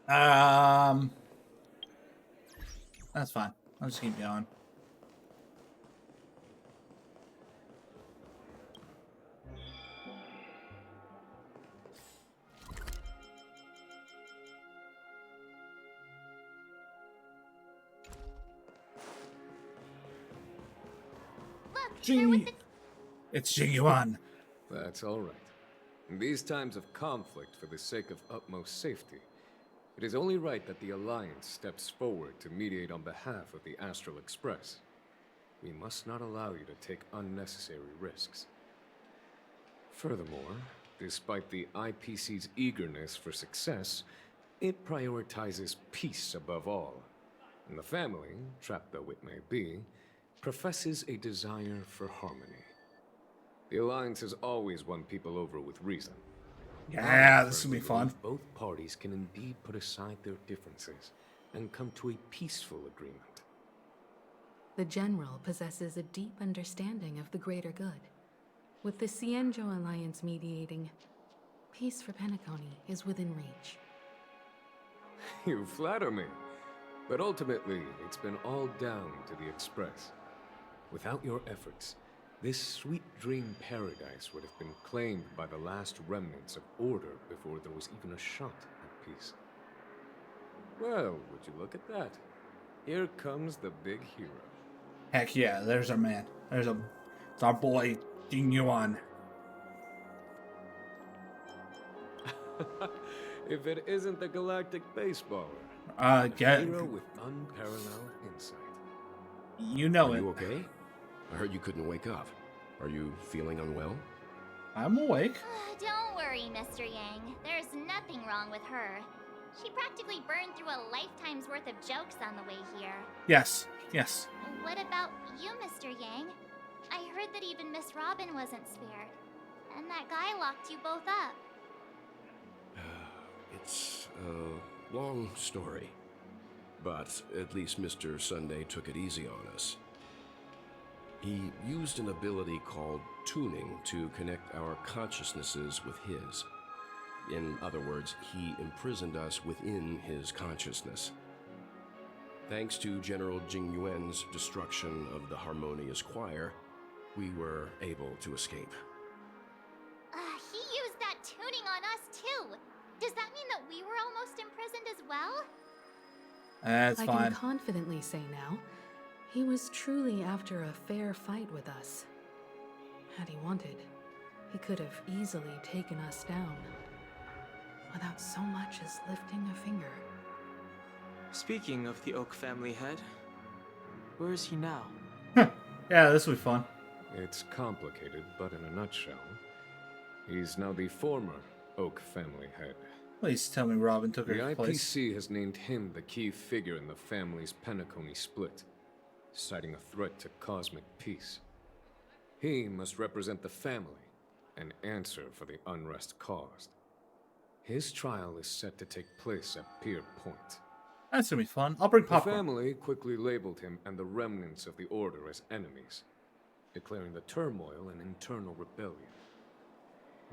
Um, that's fine. I'll just keep going. Look, they're with Jing, the... it's Jingyuan. That's all right. In these times of conflict for the sake of utmost safety, it is only right that the Alliance steps forward to mediate on behalf of the Astral Express. We must not allow you to take unnecessary risks. Furthermore, despite the IPC's eagerness for success, it prioritizes peace above all. And the family, trapped though it may be, professes a desire for harmony. The Alliance has always won people over with reason. Yeah, this will be fun. Both parties can indeed put aside their differences and come to a peaceful agreement. The General possesses a deep understanding of the greater good. With the Cienjo Alliance mediating, peace for Penacony is within reach. You flatter me. But ultimately, it's been all down to the Express. Without your efforts, this sweet dream paradise would have been claimed by the last remnants of order before there was even a shot at peace. Well, would you look at that? Here comes the big hero. Heck yeah, there's our man. It's our boy, Jingyuan. If it isn't the galactic baseballer. Yeah, Hero with unparalleled insight. you know Are it. you okay? I heard you couldn't wake up. Are you feeling unwell? I'm awake. Don't worry, Mr. Yang. There's nothing wrong with her. She practically burned through a lifetime's worth of jokes on the way here. Yes, yes. What about you, Mr. Yang? I heard that even Miss Robin wasn't spared. And that guy locked you both up. It's a long story. But at least Mr. Sunday took it easy on us. He used an ability called tuning to connect our consciousnesses with his. In other words, he imprisoned us within his consciousness. Thanks to General Jingyuan's destruction of the Harmonious Choir, we were able to escape. He used that tuning on us too. Does that mean that we were almost imprisoned as well? That's I fine. can confidently say now, he was truly after a fair fight with us. Had he wanted, he could have easily taken us down, without so much as lifting a finger. Speaking of the Oak family head, where is he now? Yeah, this will be fun. It's complicated, but in a nutshell, he's now the former Oak family head. Please tell me Robin took The her place. IPC has named him the key figure in the family's Penacony split, citing a threat to cosmic peace. He must represent the family and answer for the unrest caused. His trial is set to take place at Pier Point. That's gonna be fun. I'll bring The popcorn. family quickly labeled him and the remnants of the Order as enemies, declaring the turmoil an internal rebellion.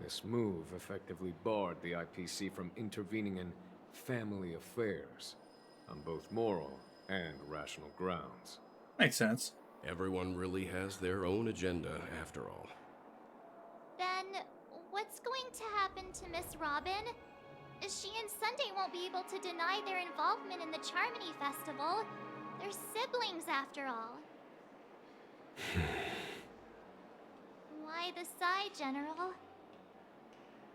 This move effectively barred the IPC from intervening in family affairs on both moral and rational grounds. Makes sense. Everyone really has their own agenda, after all. Then, what's going to happen to Miss Robin? She and Sunday won't be able to deny their involvement in the Charmony Festival. They're siblings, after all. Why the sigh, General?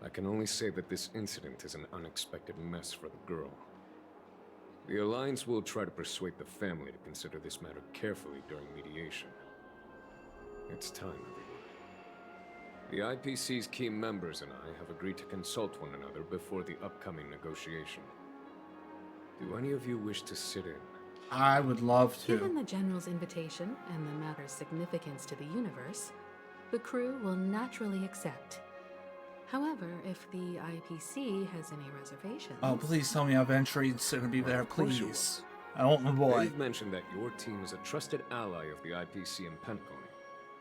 I can only say that this incident is an unexpected mess for the girl. The Alliance will try to persuade the family to consider this matter carefully during mediation. It's time, everyone. The IPC's key members and I have agreed to consult one another before the upcoming negotiation. Do any of you wish to sit in? I would love Given to. the General's invitation and the matter's significance to the universe, the crew will naturally accept. However, if the IPC has any reservations... Oh, please tell me Aventry's gonna be there, Of course you please. I want my boy. They've mentioned that your team is a trusted ally of the IPC in Penacony,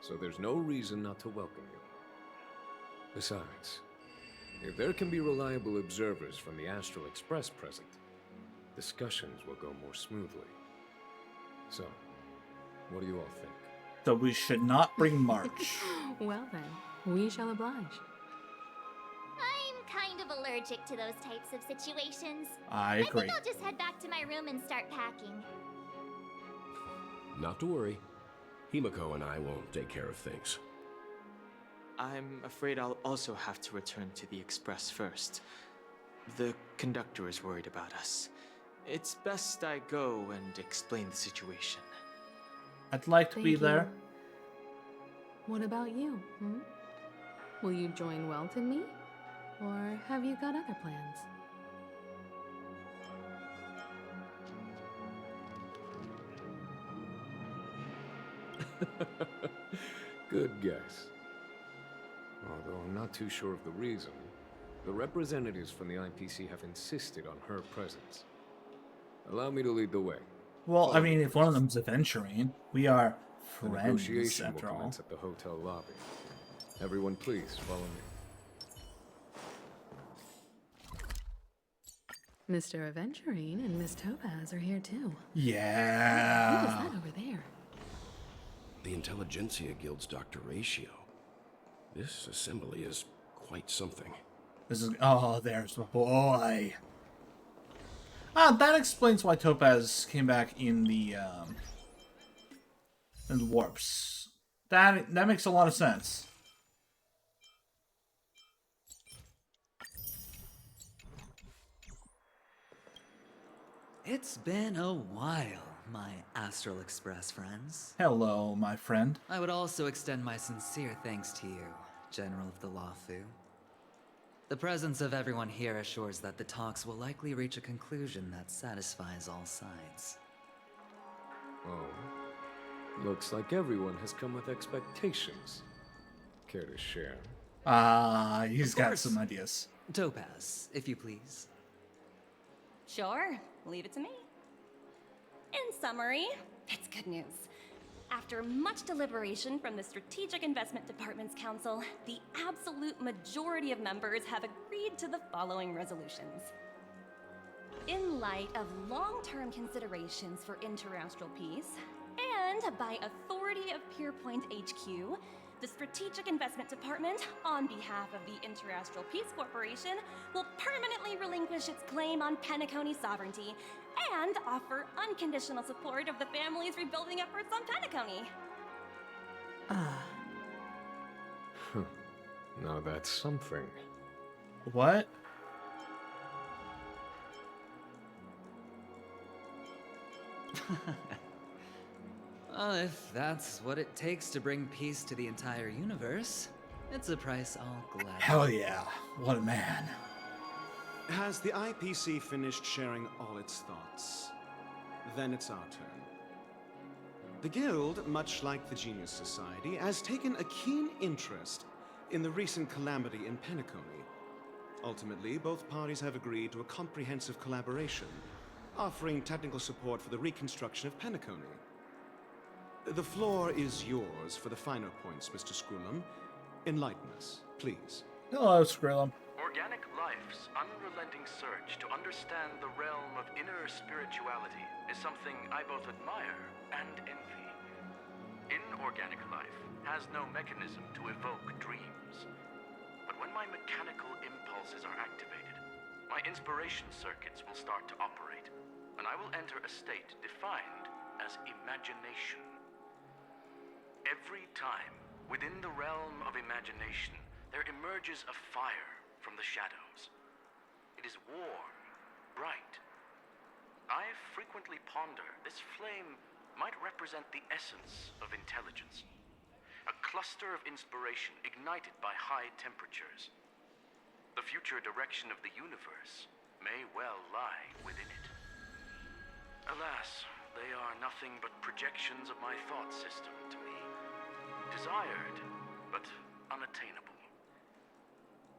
so there's no reason not to welcome you. Besides, if there can be reliable observers from the Astral Express present, discussions will go more smoothly. So, what do you all think? So we should not bring March. Well then, we shall oblige. I'm kind of allergic to those types of situations. I I agree. think I'll just head back to my room and start packing. Not to worry. Himiko and I will take care of things. I'm afraid I'll also have to return to the Express first. The conductor is worried about us. It's best I go and explain the situation. I'd like to Thank be you. there. What about you? Will you join Welt and me? Or have you got other plans? Good guess. Although I'm not too sure of the reason, the representatives from the IPC have insisted on her presence. Allow me to lead the way. Well, I mean, if one of them's adventuring, we are The friends negotiation will after all. commence at the hotel lobby. Everyone, please follow me. Mr. Aventurine and Miss Topaz are here too. What Yeah. is that over there? The Intelligentsia Guild's Dr. Ratio. This assembly is quite something. This is there's my boy. That explains why Topaz came back in the warps. That makes a lot of sense. It's been a while, my Astral Express friends. Hello, my friend. I would also extend my sincere thanks to you, General of the Lawfu. The presence of everyone here assures that the talks will likely reach a conclusion that satisfies all sides. Oh. Looks like everyone has come with expectations. Care to share? He's Of got course. some ideas. Topaz, if you please. Sure, leave it to me. In summary, it's good news. After much deliberation from the Strategic Investment Department's council, the absolute majority of members have agreed to the following resolutions. In light of long-term considerations for interastral peace, and by authority of Pierpoint HQ, the Strategic Investment Department, on behalf of the Interastral Peace Corporation, will permanently relinquish its claim on Penacony sovereignty and offer unconditional support of the family's rebuilding efforts on Penacony. Now that's something. What? Well, if that's what it takes to bring peace to the entire universe, it's a price I'll gladly. Hell yeah. What a man. Has the IPC finished sharing all its thoughts? Then it's our turn. The Guild, much like the Genius Society, has taken a keen interest in the recent calamity in Penacony. Ultimately, both parties have agreed to a comprehensive collaboration, offering technical support for the reconstruction of Penacony. The floor is yours for the finer points, Mr. Screwlum. Enlighten us, please. Hello, Skrillum. Organic life's unrelenting search to understand the realm of inner spirituality is something I both admire and envy. Inorganic life has no mechanism to evoke dreams. But when my mechanical impulses are activated, my inspiration circuits will start to operate, and I will enter a state defined as imagination. Every time, within the realm of imagination, there emerges a fire from the shadows. It is warm, bright. I frequently ponder this flame might represent the essence of intelligence. A cluster of inspiration ignited by high temperatures. The future direction of the universe may well lie within it. Alas, they are nothing but projections of my thought system to me. Desired, but unattainable.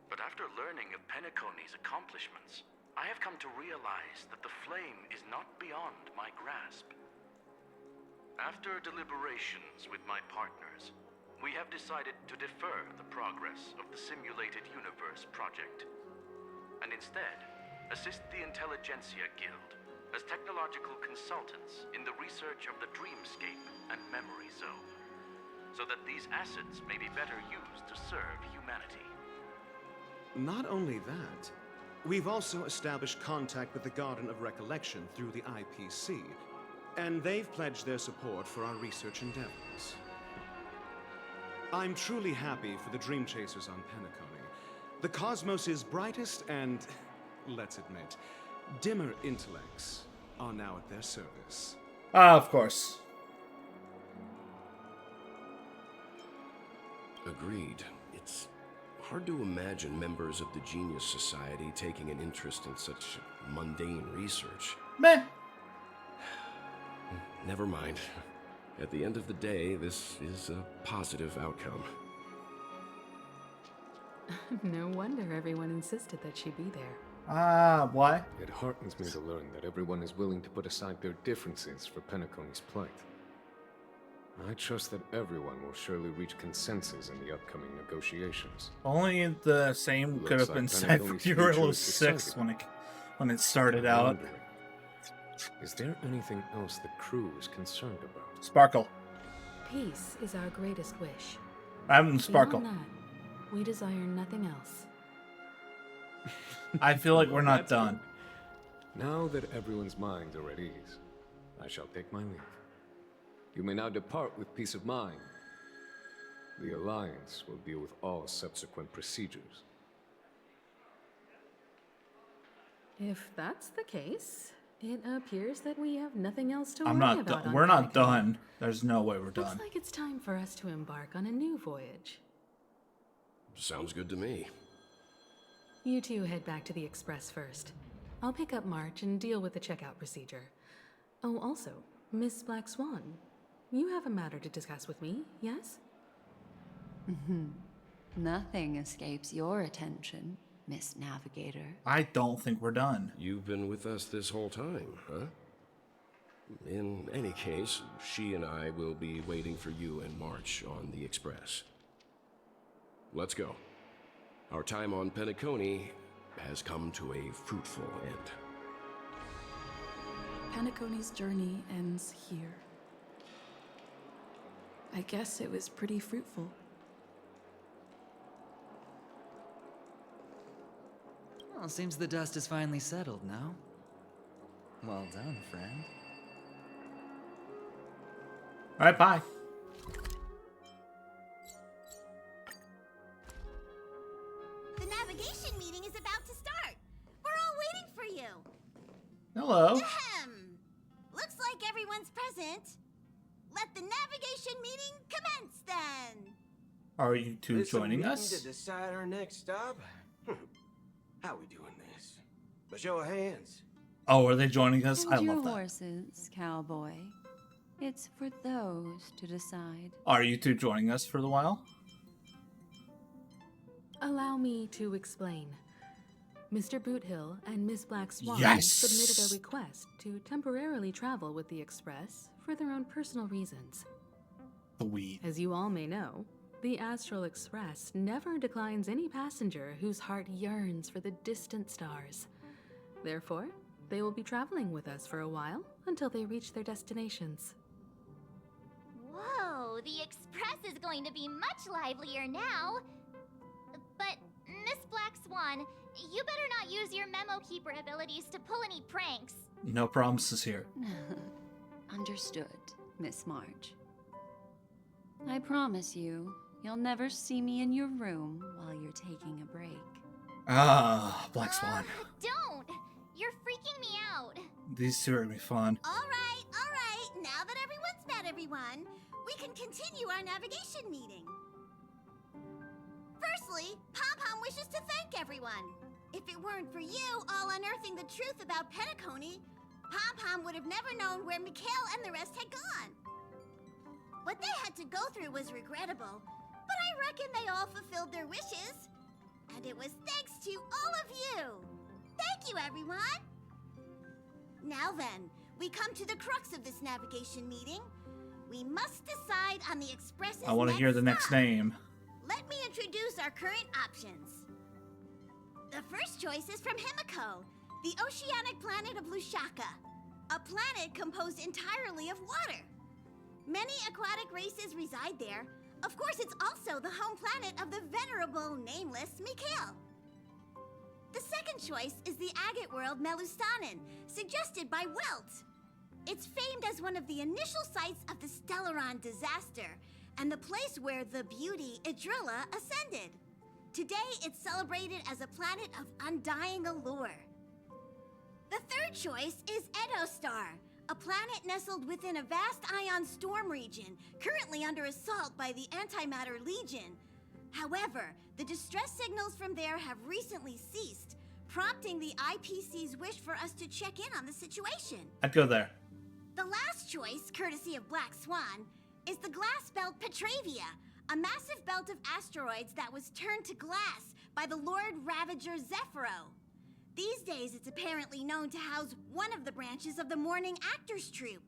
But after learning of Penacony's accomplishments, I have come to realize that the flame is not beyond my grasp. After deliberations with my partners, we have decided to defer the progress of the Simulated Universe project, and instead assist the Intelligentsia Guild as technological consultants in the research of the dreamscape and memory zone, so that these assets may be better used to serve humanity. Not only that, we've also established contact with the Garden of Recollection through the IPC, and they've pledged their support for our research endeavors. I'm truly happy for the Dream Chasers on Penacony. The cosmos' brightest and, let's admit, dimmer intellects are now at their service. Ah, of course. Agreed. It's hard to imagine members of the Genius Society taking an interest in such mundane research. Meh. Never mind. At the end of the day, this is a positive outcome. No wonder everyone insisted that she be there. Ah, why? It heartens me to learn that everyone is willing to put aside their differences for Penacony's plight. I trust that everyone will surely reach consensus in the upcoming negotiations. Only the same could have been said for Euro 6 when it started I'm out. wondering, is there anything else the crew is concerned about? Sparkle. Peace is our greatest wish. I'm Sparkle. Beyond that, we desire nothing else. I feel like we're not That's done. good. Now that everyone's minds are at ease, I shall take my leave. You may now depart with peace of mind. The Alliance will deal with all subsequent procedures. If that's the case, it appears that we have nothing else to I'm worry not about. done. on We're not Penacony. done. There's no way we're Looks done. like it's time for us to embark on a new voyage. Sounds good to me. You two head back to the Express first. I'll pick up March and deal with the checkout procedure. Oh, also, Miss Black Swan, you have a matter to discuss with me, yes? Nothing escapes your attention, Miss Navigator. I don't think we're done. You've been with us this whole time, huh? In any case, she and I will be waiting for you and March on the Express. Let's go. Our time on Penacony has come to a fruitful end. Penacony's journey ends here. I guess it was pretty fruitful. Well, seems the dust is finally settled now. Well done, friend. All right, bye. The navigation meeting is about to start. We're all waiting for you. Hello. Ahem. Looks like everyone's present. Let the navigation meeting commence then. Are you two joining To us? decide our next stop? How we doing this? By show of hands. Oh, are they joining us? I Hold your love that. horses, cowboy. It's for those to decide. Are you two joining us for the while? Allow me to explain. Mr. Boothill and Miss Black Swan Yes! submitted a request to temporarily travel with the Express for their own personal reasons. The weed. As you all may know, the Astral Express never declines any passenger whose heart yearns for the distant stars. Therefore, they will be traveling with us for a while until they reach their destinations. Whoa, the Express is going to be much livelier now. But, Miss Black Swan, you better not use your memo keeper abilities to pull any pranks. No promises here. Understood, Miss March. I promise you, you'll never see me in your room while you're taking a break. Ah, Black Swan. Don't! You're freaking me out. These two are gonna be fun. All right. Now that everyone's met everyone, we can continue our navigation meeting. Firstly, Pom-Pom wishes to thank everyone. If it weren't for you all unearthing the truth about Penacony, Pom-Pom would have never known where Mikhail and the rest had gone. What they had to go through was regrettable, but I reckon they all fulfilled their wishes. And it was thanks to all of you. Thank you, everyone. Now then, we come to the crux of this navigation meeting. We must decide on the Express's I want to hear the next stop. name. Let me introduce our current options. The first choice is from Himiko, the oceanic planet of Lushaka. a planet composed entirely of water. Many aquatic races reside there. Of course, it's also the home planet of the venerable, nameless Mikhail. The second choice is the agate world Melustanen, suggested by Welt. It's famed as one of the initial sites of the Stellaron disaster, and the place where the beauty Idrilla ascended. Today, it's celebrated as a planet of undying allure. The third choice is Edostar, a planet nestled within a vast ion storm region, currently under assault by the Antimatter Legion. However, the distress signals from there have recently ceased, prompting the IPC's wish for us to check in on the situation. I'd go there. The last choice, courtesy of Black Swan, is the glass belt Petravia, a massive belt of asteroids that was turned to glass by the Lord Ravager Zephyro. These days, it's apparently known to house one of the branches of the Morning Actors Troupe.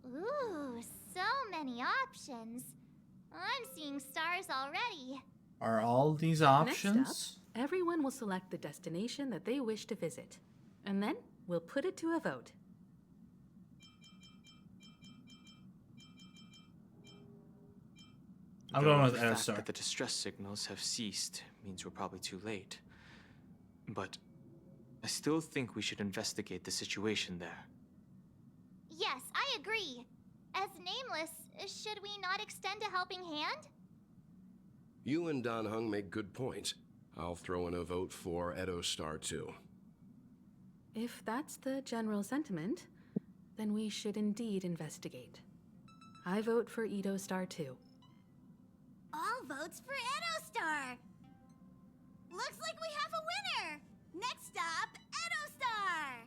Ooh, so many options. I'm seeing stars already. Are all these options? Next up, everyone will select the destination that they wish to visit. And then we'll put it to a vote. I'm going with The fact Edostar. that the distress signals have ceased means we're probably too late. But I still think we should investigate the situation there. Yes, I agree. As Nameless, should we not extend a helping hand? You and Don Hung make good points. I'll throw in a vote for Edostar too. If that's the general sentiment, then we should indeed investigate. I vote for Edostar too. All votes for Edostar! Looks like we have a winner! Next stop, Edostar!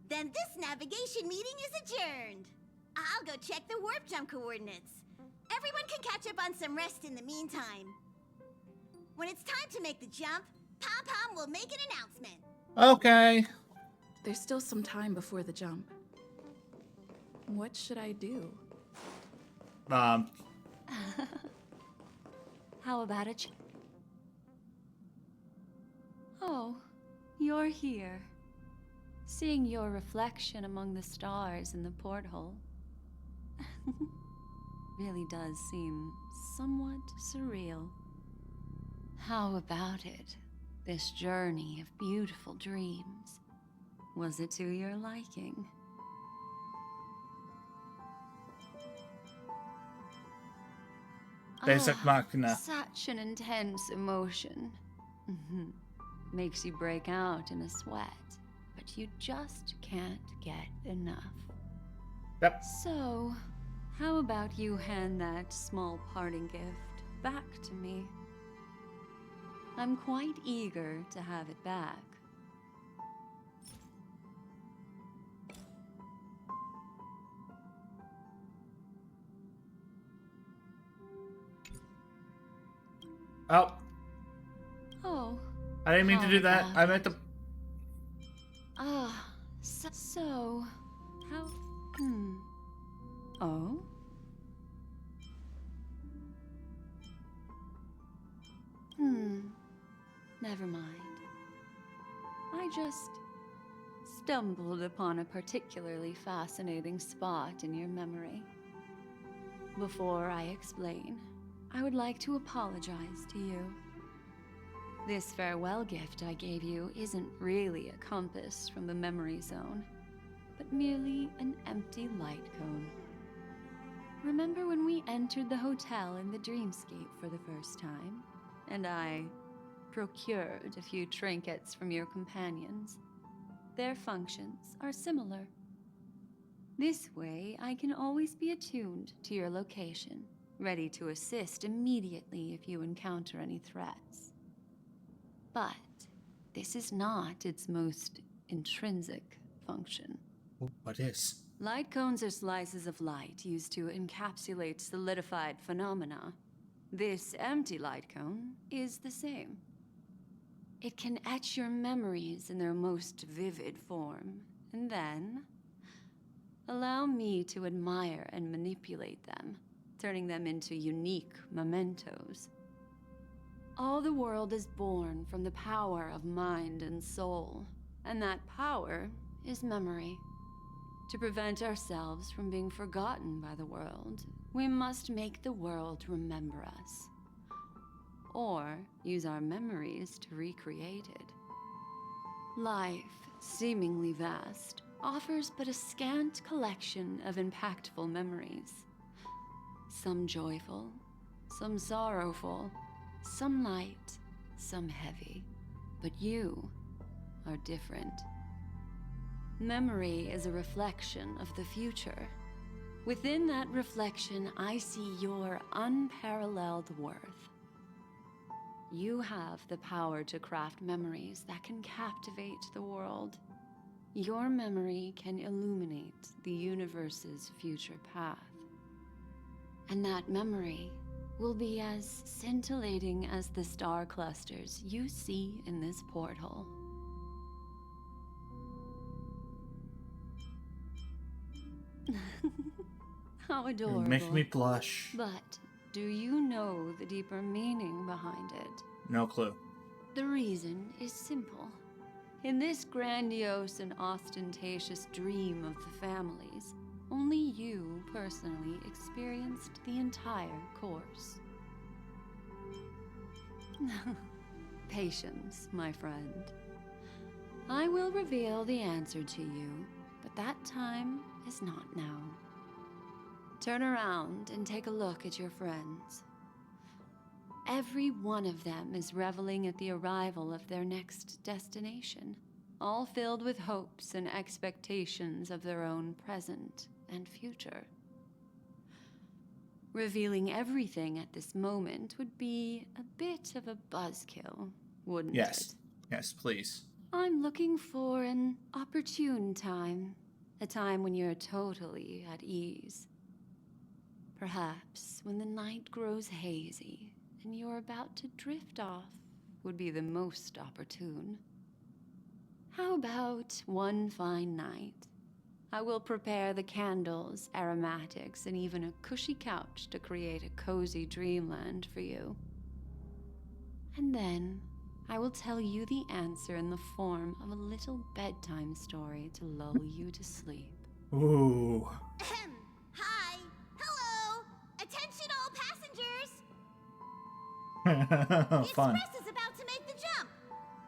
Then this navigation meeting is adjourned. I'll go check the warp jump coordinates. Everyone can catch up on some rest in the meantime. When it's time to make the jump, Pom-Pom will make an announcement. Okay. There's still some time before the jump. What should I do? How about a Oh, you're here. Seeing your reflection among the stars in the porthole really does seem somewhat surreal. How about it? This journey of beautiful dreams. Was it to your liking? Basic Machina. Such an intense emotion. Makes you break out in a sweat, but you just can't get enough. Yep. So, how about you hand that small parting gift back to me? I'm quite eager to have it back. Oh. Oh. I didn't mean to do that. about I meant to. So, how? Oh? Never mind. I just stumbled upon a particularly fascinating spot in your memory. Before I explain, I would like to apologize to you. This farewell gift I gave you isn't really a compass from the memory zone, but merely an empty light cone. Remember when we entered the hotel in the dreamscape for the first time, and I procured a few trinkets from your companions? Their functions are similar. This way, I can always be attuned to your location, ready to assist immediately if you encounter any threats. But this is not its most intrinsic function. What is? Light cones are slices of light used to encapsulate solidified phenomena. This empty light cone is the same. It can etch your memories in their most vivid form, and then allow me to admire and manipulate them, turning them into unique mementos. All the world is born from the power of mind and soul, and that power is memory. To prevent ourselves from being forgotten by the world, we must make the world remember us. Or use our memories to recreate it. Life, seemingly vast, offers but a scant collection of impactful memories. Some joyful, some sorrowful, some light, some heavy. But you are different. Memory is a reflection of the future. Within that reflection, I see your unparalleled worth. You have the power to craft memories that can captivate the world. Your memory can illuminate the universe's future path. And that memory will be as scintillating as the star clusters you see in this portal. How adorable. You make me blush. But do you know the deeper meaning behind it? No clue. The reason is simple. In this grandiose and ostentatious dream of the families, only you personally experienced the entire course. Patience, my friend. I will reveal the answer to you, but that time is not now. Turn around and take a look at your friends. Every one of them is reveling at the arrival of their next destination, all filled with hopes and expectations of their own present and future. Revealing everything at this moment would be a bit of a buzzkill, wouldn't it? Yes. Yes, please. I'm looking for an opportune time, a time when you're totally at ease. Perhaps when the night grows hazy and you're about to drift off would be the most opportune. How about one fine night? I will prepare the candles, aromatics, and even a cushy couch to create a cozy dreamland for you. And then I will tell you the answer in the form of a little bedtime story to lull you to sleep. Ooh. Hi! Hello! Attention all passengers! The Fun. express is about to make the jump.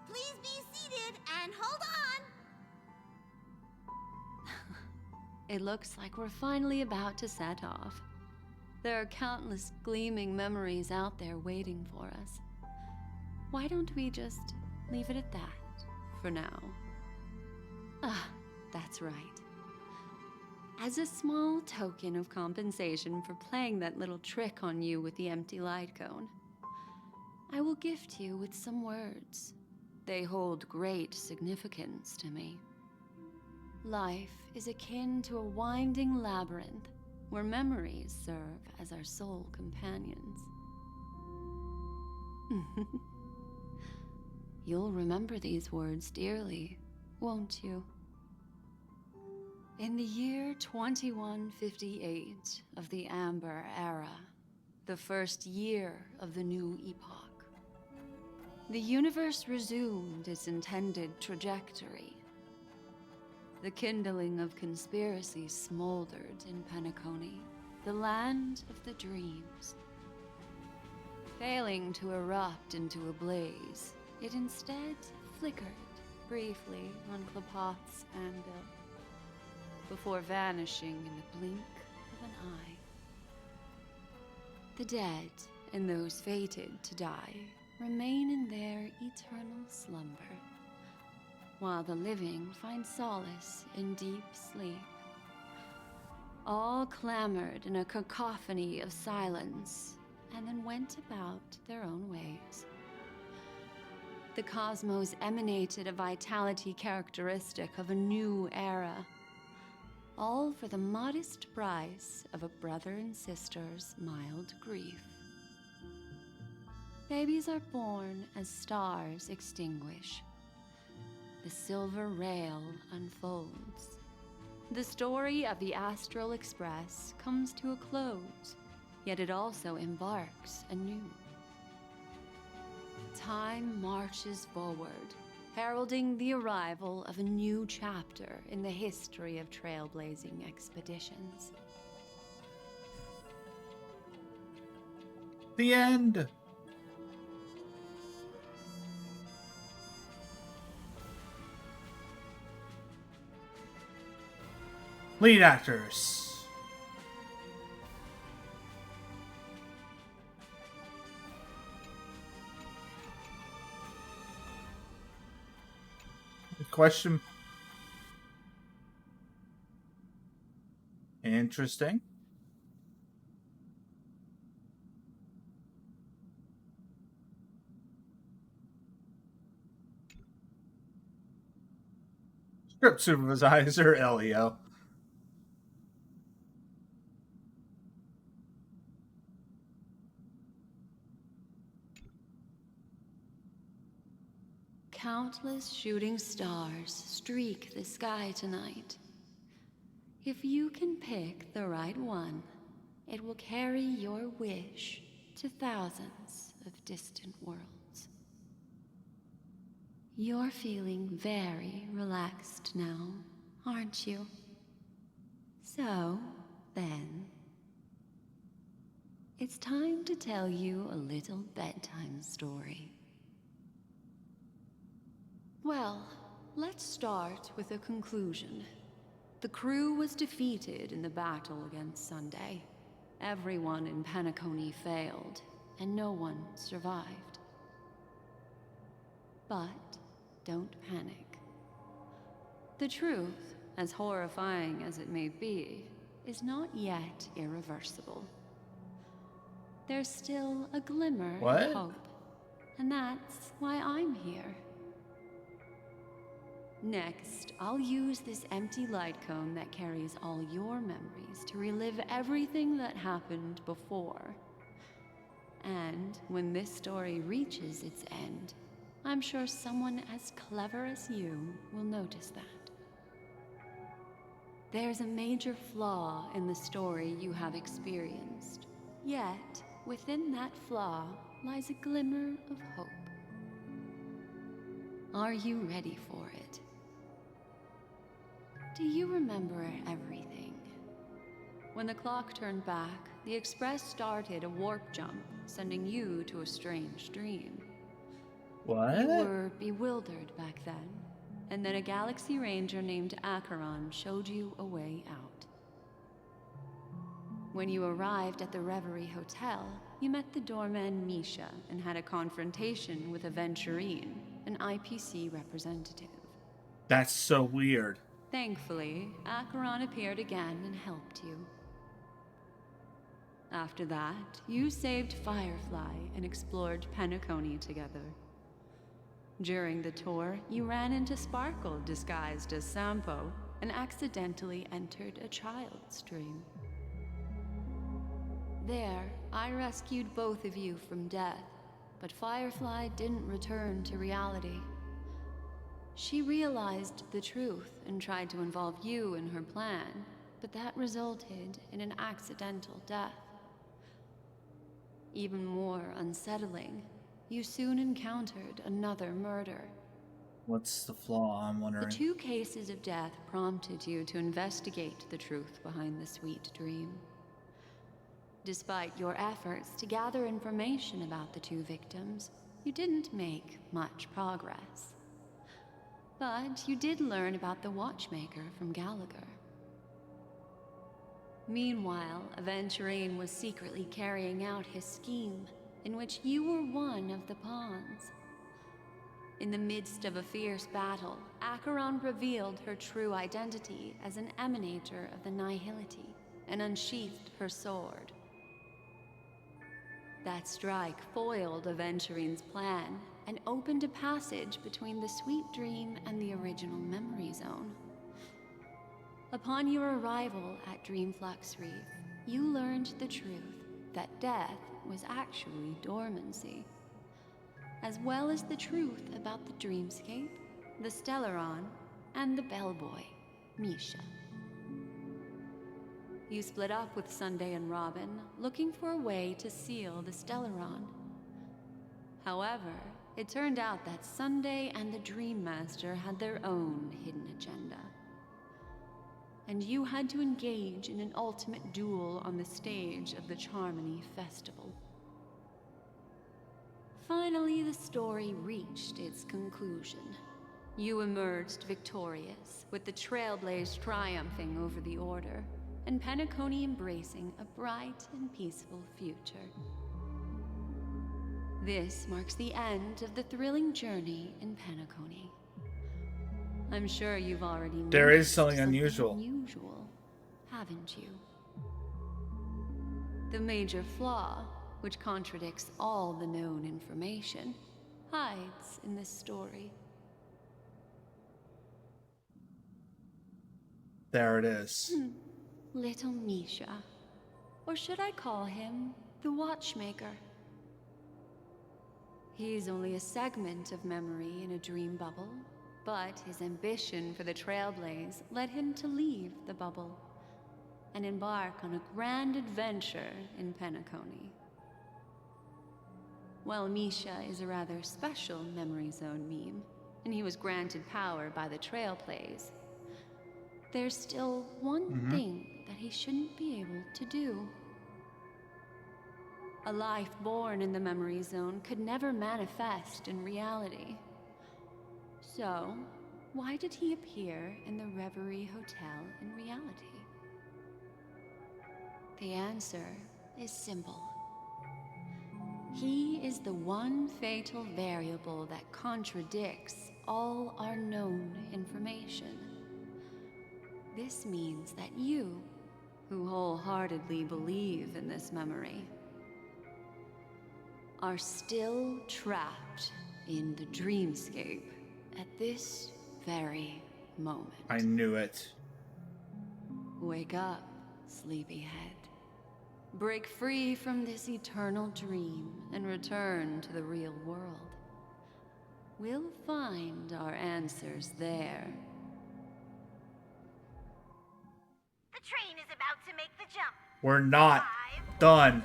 Please be seated and hold on. It looks like we're finally about to set off. There are countless gleaming memories out there waiting for us. Why don't we just leave it at that for now? Ah, that's right. As a small token of compensation for playing that little trick on you with the empty light cone, I will gift you with some words. They hold great significance to me. Life is akin to a winding labyrinth where memories serve as our sole companions. You'll remember these words dearly, won't you? In the year 2158 of the Amber Era, the first year of the new epoch, the universe resumed its intended trajectory. The kindling of conspiracy smoldered in Penacony, the land of the dreams. Failing to erupt into a blaze, it instead flickered briefly on Klapoth's anvil, before vanishing in the blink of an eye. The dead and those fated to die remain in their eternal slumber, while the living find solace in deep sleep. All clamored in a cacophony of silence, and then went about their own ways. The cosmos emanated a vitality characteristic of a new era, all for the modest price of a brother and sister's mild grief. Babies are born as stars extinguish. The silver rail unfolds. The story of the Astral Express comes to a close, yet it also embarks anew. Time marches forward, heralding the arrival of a new chapter in the history of trailblazing expeditions. The end. Lead actors. Question. Interesting. Script supervisor Elio. Countless shooting stars streak the sky tonight. If you can pick the right one, it will carry your wish to thousands of distant worlds. You're feeling very relaxed now, aren't you? So, then, it's time to tell you a little bedtime story. Well, let's start with a conclusion. The crew was defeated in the battle against Sunday. Everyone in Penacony failed, and no one survived. But don't panic. The truth, as horrifying as it may be, is not yet irreversible. There's still a glimmer of hope, and that's why I'm here. Next, I'll use this empty light cone that carries all your memories to relive everything that happened before. And when this story reaches its end, I'm sure someone as clever as you will notice that. There's a major flaw in the story you have experienced. Yet, within that flaw lies a glimmer of hope. Are you ready for it? Do you remember everything? When the clock turned back, the Express started a warp jump, sending you to a strange dream. What? You were bewildered back then, and then a Galaxy Ranger named Acheron showed you a way out. When you arrived at the Reverie Hotel, you met the doorman Misha and had a confrontation with Aventurine, an IPC representative. That's so weird. Thankfully, Acheron appeared again and helped you. After that, you saved Firefly and explored Penacony together. During the tour, you ran into Sparkle disguised as Sampo and accidentally entered a child's dream. There, I rescued both of you from death, but Firefly didn't return to reality. She realized the truth and tried to involve you in her plan, but that resulted in an accidental death. Even more unsettling, you soon encountered another murder. What's the flaw, I'm wondering? The 2 cases of death prompted you to investigate the truth behind the sweet dream. Despite your efforts to gather information about the 2 victims, you didn't make much progress. But you did learn about the watchmaker from Gallagher. Meanwhile, Aventurine was secretly carrying out his scheme, in which you were one of the pawns. In the midst of a fierce battle, Acheron revealed her true identity as an emanator of the Nihility and unsheathed her sword. That strike foiled Aventurine's plan and opened a passage between the sweet dream and the original memory zone. Upon your arrival at Dreamflux Reef, you learned the truth that death was actually dormancy, as well as the truth about the dreamscape, the Stellaron, and the bellboy, Misha. You split up with Sunday and Robin, looking for a way to seal the Stellaron. However, It turned out that Sunday and the Dream Master had their own hidden agenda. And you had to engage in an ultimate duel on the stage of the Charmony Festival. Finally, the story reached its conclusion. You emerged victorious, with the Trailblaze triumphing over the Order, and Penacony embracing a bright and peaceful future. This marks the end of the thrilling journey in Penacony. I'm sure you've already noticed There is something unusual. unusual, haven't you? The major flaw, which contradicts all the known information, hides in this story. There it is. Little Misha. Or should I call him the Watchmaker? He's only a segment of memory in a dream bubble, but his ambition for the Trailblaze led him to leave the bubble and embark on a grand adventure in Penacony. While Misha is a rather special Memory Zone meme, and he was granted power by the Trailblaze, there's still one thing that he shouldn't be able to do. A life born in the Memory Zone could never manifest in reality. So, why did he appear in the Reverie Hotel in reality? The answer is simple. He is the one fatal variable that contradicts all our known information. This means that you, who wholeheartedly believe in this memory, are still trapped in the dreamscape at this very moment. I knew it. Wake up, sleepyhead. Break free from this eternal dream and return to the real world. We'll find our answers there. The train is about to make the jump. We're not 5, done.